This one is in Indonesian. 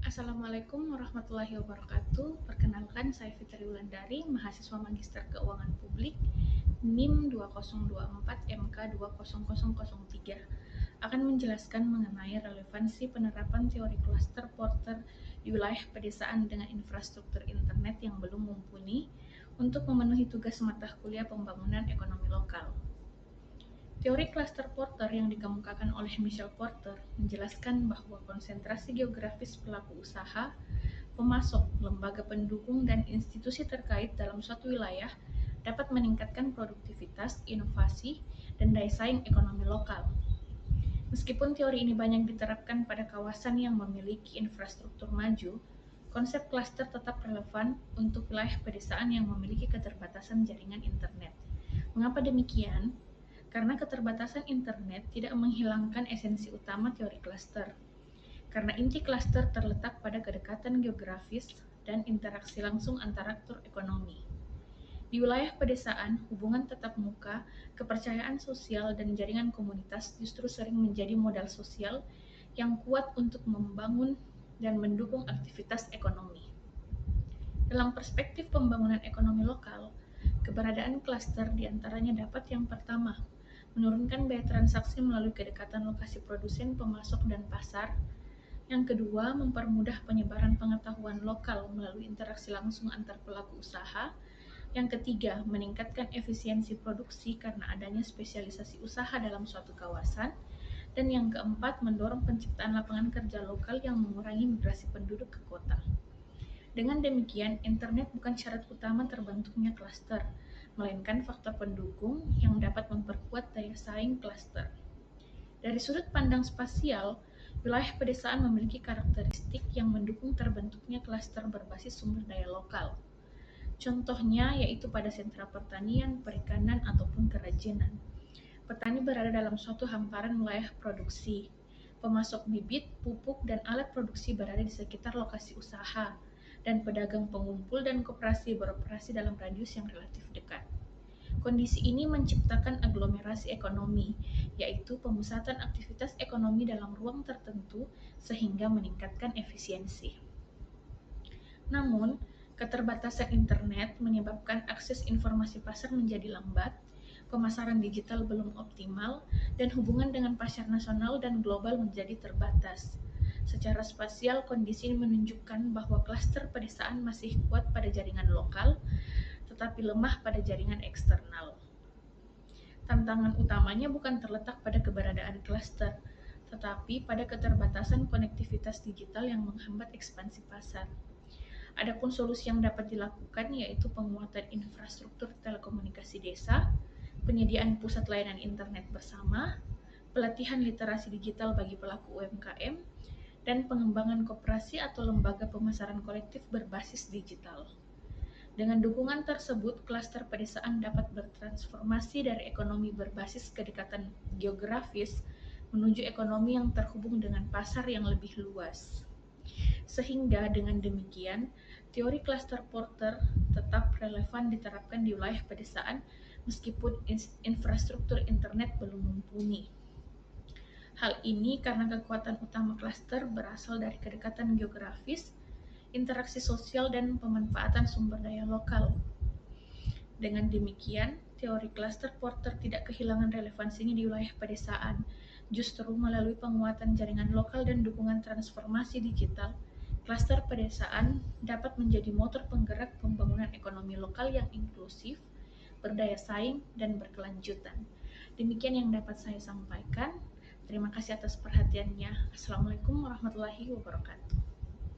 Assalamualaikum warahmatullahi wabarakatuh. Perkenalkan, saya Fitri Wulandari, mahasiswa Magister Keuangan Publik, NIM 2024 MK 20003, akan menjelaskan mengenai relevansi penerapan teori klaster Porter di wilayah pedesaan dengan infrastruktur internet yang belum mumpuni untuk memenuhi tugas mata kuliah pembangunan ekonomi lokal. Teori klaster Porter yang dikemukakan oleh Michel Porter menjelaskan bahwa konsentrasi geografis pelaku usaha, pemasok, lembaga pendukung, dan institusi terkait dalam suatu wilayah dapat meningkatkan produktivitas, inovasi, dan daya saing ekonomi lokal. Meskipun teori ini banyak diterapkan pada kawasan yang memiliki infrastruktur maju, konsep klaster tetap relevan untuk wilayah pedesaan yang memiliki keterbatasan jaringan internet. Mengapa demikian? Karena keterbatasan internet tidak menghilangkan esensi utama teori klaster. Karena inti klaster terletak pada kedekatan geografis dan interaksi langsung antara aktor ekonomi. Di wilayah pedesaan, hubungan tatap muka, kepercayaan sosial, dan jaringan komunitas justru sering menjadi modal sosial yang kuat untuk membangun dan mendukung aktivitas ekonomi. Dalam perspektif pembangunan ekonomi lokal, keberadaan klaster diantaranya dapat yang pertama, menurunkan biaya transaksi melalui kedekatan lokasi produsen, pemasok, dan pasar. Yang kedua, mempermudah penyebaran pengetahuan lokal melalui interaksi langsung antar pelaku usaha. Yang ketiga, meningkatkan efisiensi produksi karena adanya spesialisasi usaha dalam suatu kawasan. Dan yang keempat, mendorong penciptaan lapangan kerja lokal yang mengurangi migrasi penduduk ke kota. Dengan demikian, internet bukan syarat utama terbentuknya klaster, melainkan faktor pendukung yang dapat memperkuat daya saing klaster. Dari sudut pandang spasial, wilayah pedesaan memiliki karakteristik yang mendukung terbentuknya klaster berbasis sumber daya lokal. Contohnya yaitu pada sentra pertanian, perikanan, ataupun kerajinan. Petani berada dalam suatu hamparan wilayah produksi. Pemasok bibit, pupuk, dan alat produksi berada di sekitar lokasi usaha, dan pedagang pengumpul dan koperasi beroperasi dalam radius yang relatif dekat. Kondisi ini menciptakan aglomerasi ekonomi, yaitu pemusatan aktivitas ekonomi dalam ruang tertentu sehingga meningkatkan efisiensi. Namun, keterbatasan internet menyebabkan akses informasi pasar menjadi lambat, pemasaran digital belum optimal, dan hubungan dengan pasar nasional dan global menjadi terbatas. Secara spasial, kondisi ini menunjukkan bahwa klaster pedesaan masih kuat pada jaringan lokal, tetapi lemah pada jaringan eksternal. Tantangan utamanya bukan terletak pada keberadaan klaster, tetapi pada keterbatasan konektivitas digital yang menghambat ekspansi pasar. Adapun solusi yang dapat dilakukan yaitu penguatan infrastruktur telekomunikasi desa, penyediaan pusat layanan internet bersama, pelatihan literasi digital bagi pelaku UMKM, dan pengembangan koperasi atau lembaga pemasaran kolektif berbasis digital. Dengan dukungan tersebut, klaster pedesaan dapat bertransformasi dari ekonomi berbasis kedekatan geografis menuju ekonomi yang terhubung dengan pasar yang lebih luas. Sehingga dengan demikian, teori klaster Porter tetap relevan diterapkan di wilayah pedesaan meskipun infrastruktur internet belum mumpuni. Hal ini karena kekuatan utama klaster berasal dari kedekatan geografis, interaksi sosial, dan pemanfaatan sumber daya lokal. Dengan demikian, teori klaster Porter tidak kehilangan relevansinya di wilayah pedesaan. Justru melalui penguatan jaringan lokal dan dukungan transformasi digital, klaster pedesaan dapat menjadi motor penggerak pembangunan ekonomi lokal yang inklusif, berdaya saing, dan berkelanjutan. Demikian yang dapat saya sampaikan. Terima kasih atas perhatiannya. Assalamualaikum warahmatullahi wabarakatuh.